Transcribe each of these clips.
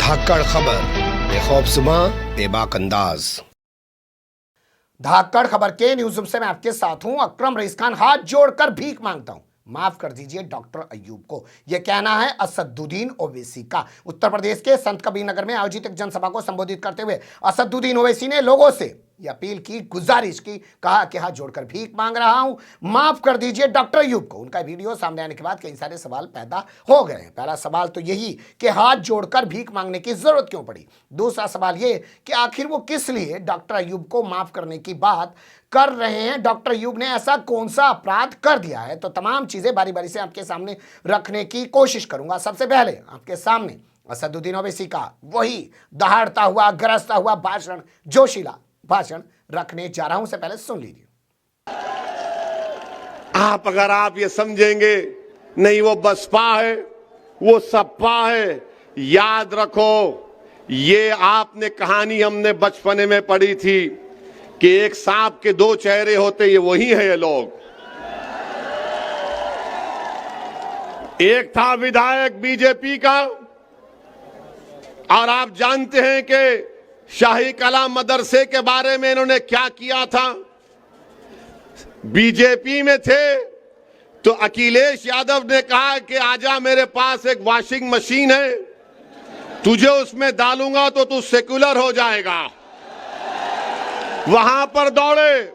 धाकड़ खबर, बेखौफसुमा बेबाक अंदाज। धाकड़ खबर के न्यूज़ रूम से मैं आपके साथ हूं अकरम रईस खान। हाथ जोड़कर भीख मांगता हूं, माफ कर दीजिए डॉक्टर अय्यूब को। यह कहना है असदुद्दीन ओवैसी का। उत्तर प्रदेश के संत कबीर नगर में आयोजित एक जनसभा को संबोधित करते हुए असदुद्दीन ओवैसी ने लोगों से यह अपील की, गुजारिश की, कहा कि हाथ जोड़कर भीख मांग रहा हूं, माफ कर दीजिए डॉक्टर अय्यूब को। उनका वीडियो सामने आने के बाद कई सारे सवाल पैदा हो गए हैं। पहला सवाल तो यही कि हाथ जोड़कर भीख मांगने की जरूरत क्यों पड़ी। दूसरा सवाल ये कि आखिर वो किस लिए डॉक्टर अय्यूब को माफ करने की बात कर रहे हैं। डॉक्टर अय्यूब ने ऐसा कौन सा अपराध कर दिया है। तो तमाम चीजें बारी बारी से आपके सामने रखने की कोशिश करूंगा। सबसे पहले आपके सामने असदुद्दीन ओवैसी का वही दहाड़ता हुआ, गरजता हुआ भाषण, जोशीला भाषण रखने जा रहा हूं। से पहले सुन लीजिए। अगर आप ये समझेंगे नहीं वो बसपा है, वो सपा है, याद रखो ये आपने कहानी हमने बचपने में पढ़ी थी कि एक सांप के दो चेहरे होते, ये वही है ये लोग। एक था विधायक बीजेपी का, और आप जानते हैं कि शाही कला मदरसे के बारे में इन्होंने क्या किया था। बीजेपी में थे तो अखिलेश यादव ने कहा कि आजा मेरे पास एक वॉशिंग मशीन है, तुझे उसमें डालूंगा तो तू सेक्युलर हो जाएगा। वहां पर दौड़े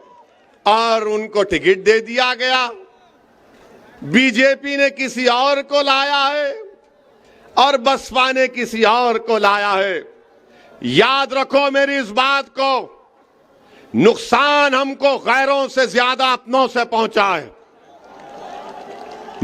और उनको टिकट दे दिया गया। बीजेपी ने किसी और को लाया है और बसपा ने किसी और को लाया है। याद रखो मेरी इस बात को, नुकसान हमको गैरों से ज्यादा अपनों से पहुंचा है।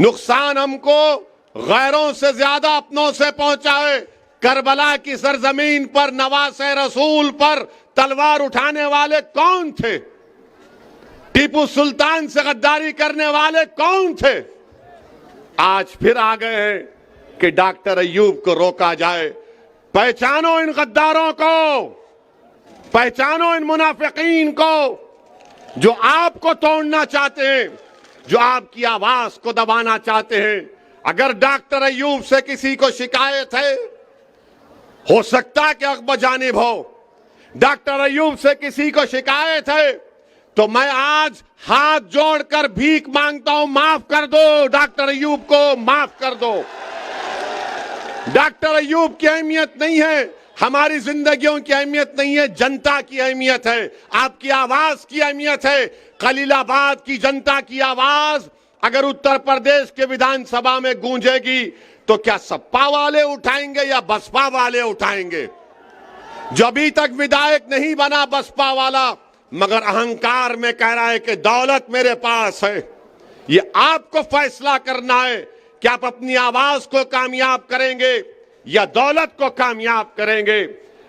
नुकसान हमको गैरों से ज्यादा अपनों से पहुंचा है। करबला की सरजमीन पर नवासे रसूल पर तलवार उठाने वाले कौन थे? टीपू सुल्तान से गद्दारी करने वाले कौन थे? आज फिर आ गए हैं कि डॉक्टर अय्यूब को रोका जाए। पहचानो इन गद्दारों को, पहचानो इन मुनाफिकीन को जो आपको तोड़ना चाहते हैं, जो आपकी आवाज को दबाना चाहते हैं। अगर डॉक्टर अय्यूब से किसी को शिकायत है, हो सकता है कि अकबर जानिब हो। डॉक्टर अय्यूब से किसी को शिकायत है तो मैं आज हाथ जोड़कर भीख मांगता हूं, माफ कर दो डॉक्टर अय्यूब को, माफ कर दो। डॉक्टर अय्यूब की अहमियत नहीं है, हमारी जिंदगियों की अहमियत नहीं है, जनता की अहमियत है, आपकी आवाज की अहमियत है। खलीलाबाद की जनता की आवाज अगर उत्तर प्रदेश के विधानसभा में गूंजेगी तो क्या सपा वाले उठाएंगे या बसपा वाले उठाएंगे? जो अभी तक विधायक नहीं बना बसपा वाला, मगर अहंकार में कह रहा है कि दौलत मेरे पास है, ये आपको फैसला करना है कि आप अपनी आवाज को कामयाब करेंगे या दौलत को कामयाब करेंगे।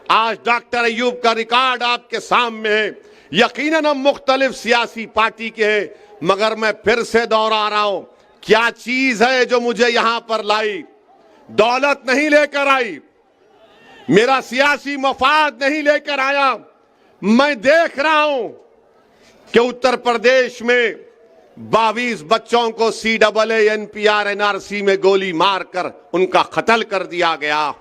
आज डॉक्टर अय्यूब का रिकॉर्ड आपके सामने है। यकीनन हम मुख्तलिफ सियासी पार्टी के हैं, मगर मैं फिर से दोहरा रहा हूं, क्या चीज है जो मुझे यहां पर लाई? दौलत नहीं लेकर आई, मेरा सियासी मफाद नहीं लेकर आया। मैं देख रहा हूं कि उत्तर प्रदेश में 22 बच्चों को CAA NPR NRC में गोली मारकर उनका कत्ल कर दिया गया।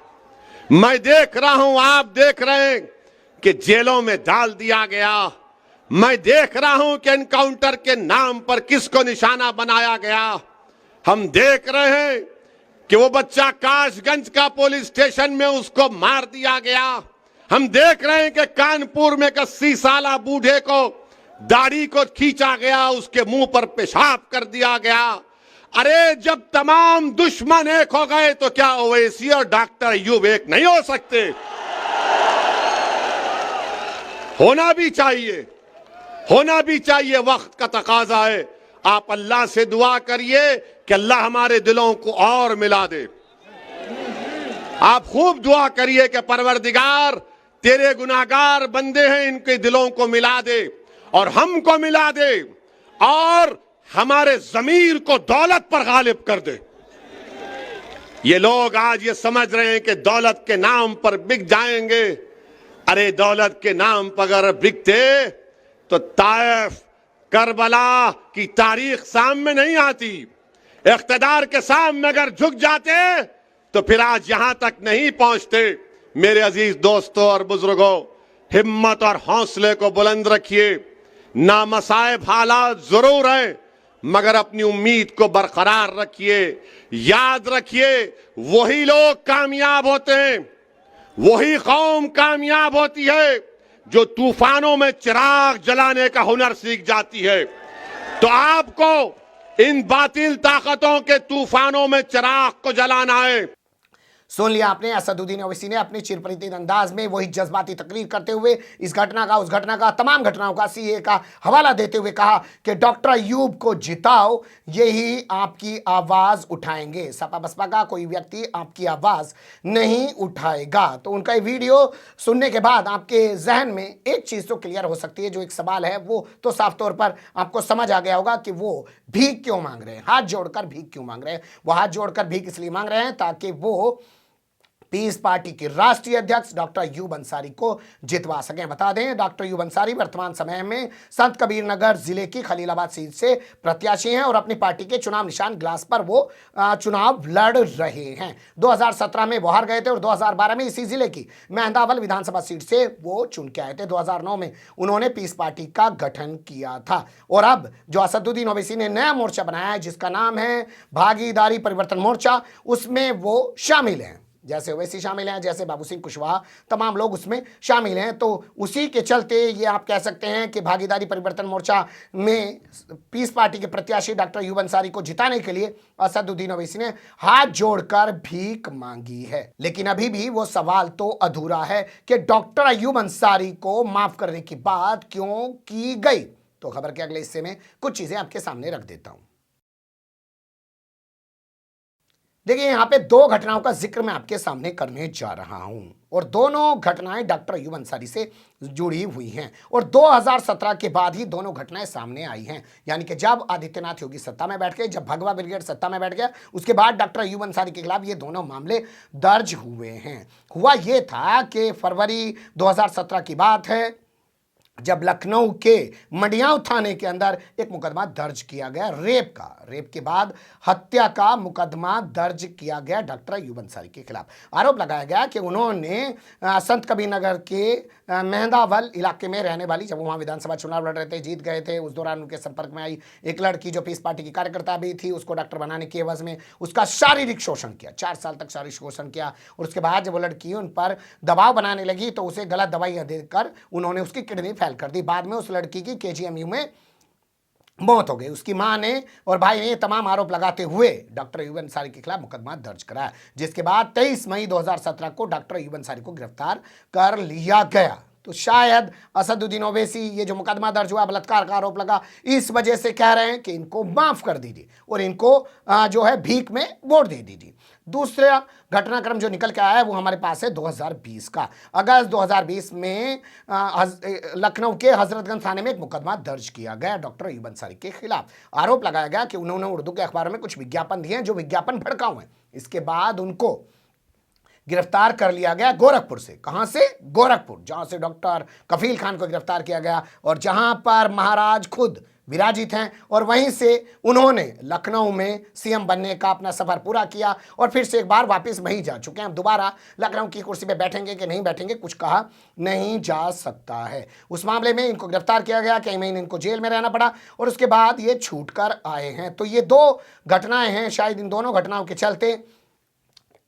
मैं देख रहा हूं, आप देख रहे हैं कि जेलों में डाल दिया गया। मैं देख रहा हूं कि एनकाउंटर के नाम पर किसको निशाना बनाया गया। हम देख रहे हैं कि वो बच्चा काशगंज का पुलिस स्टेशन में उसको मार दिया गया। हम देख रहे हैं कि कानपुर में 80 साला बूढ़े को दाढ़ी को खींचा गया, उसके मुंह पर पेशाब कर दिया गया। अरे जब तमाम दुश्मन एक हो गए तो क्या ओवैसी और डॉक्टर अय्यूब एक नहीं हो सकते? होना भी चाहिए, होना भी चाहिए, वक्त का तकाजा है। आप अल्लाह से दुआ करिए कि अल्लाह हमारे दिलों को और मिला दे। आप खूब दुआ करिए कि परवरदिगार तेरे गुनाहगार बंदे हैं, इनके दिलों को मिला दे और हमको मिला दे और हमारे जमीर को दौलत पर गालिब कर दे। ये लोग आज ये समझ रहे हैं कि दौलत के नाम पर बिक जाएंगे। अरे दौलत के नाम पर अगर बिकते तो ताइफ, करबला की तारीख सामने नहीं आती। इख्तिदार के सामने अगर झुक जाते तो फिर आज यहां तक नहीं पहुंचते। मेरे अजीज दोस्तों और बुजुर्गों, हिम्मत और हौसले को बुलंद रखिए। नामसाइब हालात जरूर है, मगर अपनी उम्मीद को बरकरार रखिए। याद रखिए, वही लोग कामयाब होते हैं, वही कौम कामयाब होती है जो तूफानों में चिराग जलाने का हुनर सीख जाती है। तो आपको इन बातिल ताकतों के तूफानों में चिराग को जलाना है। सुन लिया आपने, असदुद्दीन ओवैसी ने अपने चिरपरिचित अंदाज में वही जज्बाती तकरीर करते हुए इस घटना का, उस घटना का, तमाम घटनाओं का सीए का हवाला देते हुए कहा कि डॉक्टर अय्यूब को जिताओ, यही आपकी आवाज उठाएंगे। सपा बसपा का कोई व्यक्ति आपकी आवाज नहीं उठाएगा। तो उनका ये वीडियो सुनने के बाद आपके जहन में एक चीज तो क्लियर हो सकती है, जो एक सवाल है वो तो साफ तौर पर आपको समझ आ गया होगा कि वो भीख क्यों मांग रहे हैं, हाथ जोड़कर भीख क्यों मांग रहे हैं। वो हाथ जोड़कर भीख इसलिए मांग रहे हैं ताकि वो पीस पार्टी के राष्ट्रीय अध्यक्ष डॉक्टर अय्यूब अंसारी को जितवा सकें। बता दें, डॉक्टर अय्यूब अंसारी वर्तमान समय में संत कबीर नगर जिले की खलीलाबाद सीट से प्रत्याशी हैं और अपनी पार्टी के चुनाव निशान ग्लास पर वो चुनाव लड़ रहे हैं। 2017 में वो हार गए थे और 2012 में इसी जिले की मेहंदावल विधानसभा सीट से वो चुन के आए थे। 2009 में उन्होंने पीस पार्टी का गठन किया था और अब जो असदुद्दीन ओवैसी ने नया मोर्चा बनाया है जिसका नाम है भागीदारी परिवर्तन मोर्चा, उसमें वो शामिल हैं। जैसे ओवैसी शामिल हैं, जैसे बाबू सिंह कुशवाहा, तमाम लोग उसमें शामिल हैं। तो उसी के चलते ये आप कह सकते हैं कि भागीदारी परिवर्तन मोर्चा में पीस पार्टी के प्रत्याशी डॉक्टर अय्यूब अंसारी को जिताने के लिए असदुद्दीन ओवैसी ने हाथ जोड़कर भीख मांगी है। लेकिन अभी भी वो सवाल तो अधूरा है कि डॉक्टर अय्यूब अंसारी को माफ करने की बात क्यों की गई। तो खबर के अगले हिस्से में कुछ चीजें आपके सामने रख देता हूं। देखिए, यहां पे दो घटनाओं का जिक्र मैं आपके सामने करने जा रहा हूं और दोनों घटनाएं डॉक्टर अय्यूब अंसारी से जुड़ी हुई हैं और 2017 के बाद ही दोनों घटनाएं सामने आई हैं। यानी कि जब आदित्यनाथ योगी सत्ता में बैठ गए, जब भगवा ब्रिगेड सत्ता में बैठ गया, उसके बाद डॉक्टर अय्यूब अंसारी के खिलाफ ये दोनों मामले दर्ज हुए हैं। हुआ ये था कि फरवरी 2017 की बात है जब लखनऊ के मंडियाव थाने के अंदर एक मुकदमा दर्ज किया गया रेप का। रेप के बाद हत्या का मुकदमा दर्ज किया गया डॉक्टर अय्यूब अंसारी के खिलाफ। आरोप लगाया गया कि उन्होंने संत कबीर नगर के मेहंदावल इलाके में रहने वाली, जब वहाँ विधानसभा चुनाव लड़ रहे थे, जीत गए थे, उस दौरान उनके संपर्क में आई एक लड़की जो पीस पार्टी की कार्यकर्ता भी थी, उसको डॉक्टर बनाने के एवज में उसका शारीरिक शोषण किया। 4 साल तक शारीरिक शोषण किया और उसके बाद जब वो लड़की उन पर दबाव बनाने लगी तो उसे गलत दवाइयाँ देकर उन्होंने उसकी किडनी फेल कर दी। बाद में उस लड़की की केजीएमयू में मौत हो गई। उसकी मां ने और भाई ने तमाम आरोप लगाते हुए डॉक्टर अय्यूब अंसारी के खिलाफ मुकदमा दर्ज कराया, जिसके बाद 23 मई 2017 को डॉक्टर अय्यूब अंसारी को गिरफ्तार कर लिया गया। तो शायद असदुद्दीन ओवैसी ये जो मुकदमा दर्ज हुआ, बलात्कार का आरोप लगा, इस वजह से कह रहे हैं कि इनको माफ कर दीजिए और इनको जो है भीख में वोट दे दीजिए। दूसरा घटनाक्रम जो निकल के आया है वो हमारे पास है 2020 का। अगस्त 2020 में लखनऊ के हजरतगंज थाने में एक मुकदमा दर्ज किया गया डॉक्टर अय्यूब अंसारी के खिलाफ। आरोप लगाया गया कि उन्होंने उर्दू के अखबारों में कुछ विज्ञापन दिए हैं जो विज्ञापन भड़काऊ हैं। इसके बाद उनको गिरफ्तार कर लिया गया गोरखपुर से। कहां से? गोरखपुर, जहां से डॉक्टर कफील खान को गिरफ्तार किया गया और जहां पर महाराज खुद विराजित हैं, और वहीं से उन्होंने लखनऊ में सीएम बनने का अपना सफर पूरा किया और फिर से एक बार वापस वहीं जा चुके हैं। अब दोबारा लखनऊ की कुर्सी पे बैठेंगे कि नहीं बैठेंगे कुछ कहा नहीं जा सकता है। उस मामले में इनको गिरफ्तार किया गया, कई महीने इनको जेल में रहना पड़ा और उसके बाद ये छूट कर आए हैं। तो ये दो घटनाएं हैं। शायद इन दोनों घटनाओं के चलते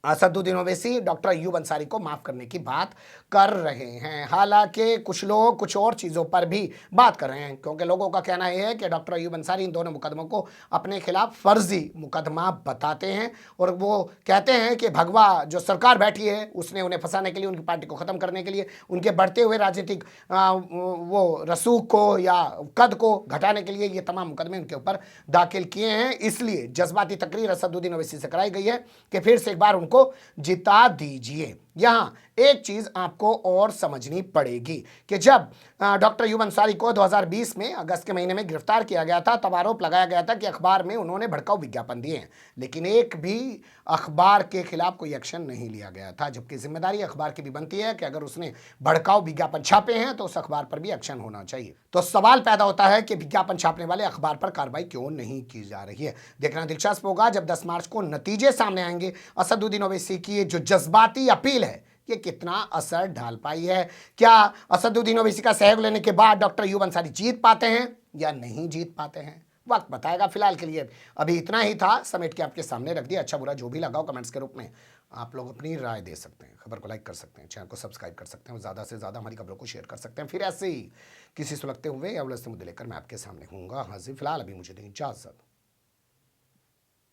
असदुद्दीन ओवैसी डॉक्टर अय्यूब अंसारी को माफ करने की बात कर रहे हैं। हालांकि कुछ लोग कुछ और चीज़ों पर भी बात कर रहे हैं, क्योंकि लोगों का कहना यह है कि डॉक्टर अय्यूब अंसारी इन दोनों मुकदमों को अपने खिलाफ फर्जी मुकदमा बताते हैं और वो कहते हैं कि भगवा जो सरकार बैठी है उसने उन्हें फंसाने के लिए, उनकी पार्टी को ख़त्म करने के लिए, उनके बढ़ते हुए राजनीतिक वो रसूख को या कद को घटाने के लिए ये तमाम मुकदमे उनके ऊपर दाखिल किए हैं। इसलिए जज्बाती तकरीर असदुद्दीन ओवैसी से कराई गई है कि फिर से एक बार उनको जिता दीजिए। यहां एक चीज आपको और समझनी पड़ेगी कि जब डॉक्टर अय्यूब अंसारी को 2020 में अगस्त के महीने में गिरफ्तार किया गया था, तब आरोप लगाया गया था कि अखबार में उन्होंने भड़काऊ विज्ञापन दिए हैं, लेकिन एक भी अखबार के खिलाफ कोई एक्शन नहीं लिया गया था। जबकि जिम्मेदारी अखबार की भी बनती है कि अगर उसने भड़काऊ विज्ञापन छापे हैं तो उस अखबार पर भी एक्शन होना चाहिए। तो सवाल पैदा होता है कि विज्ञापन छापने वाले अखबार पर कार्रवाई क्यों नहीं की जा रही है। देखना दिलचस्प होगा जब 10 मार्च को नतीजे सामने आएंगे। असदुद्दीन ओवैसी की जो जज्बाती अपील है ये कितना असर डाल पाई है। क्या असदुद्दीन ओवैसी का सहयोग लेने के बाद डॉक्टर अयूब अंसारी जीत पाते हैं या नहीं जीत पाते हैं, वक्त बताएगा। फिलहाल के लिए अभी इतना ही था, समेट के आपके सामने रख दिया। अच्छा बुरा जो भी लगाओ कमेंट्स के रूप में आप लोग अपनी राय दे सकते हैं। खबर को लाइक कर सकते हैं, चैनल को सब्सक्राइब कर सकते हैं और ज़्यादा से ज़्यादा हमारी खबरों को शेयर कर सकते हैं। फिर ऐसे ही किसी सुलगते हुए या उलझते मुद्दे लेकर मैं आपके सामने हूँगा हाजिर। फिलहाल अभी मुझे दें इजाज़त।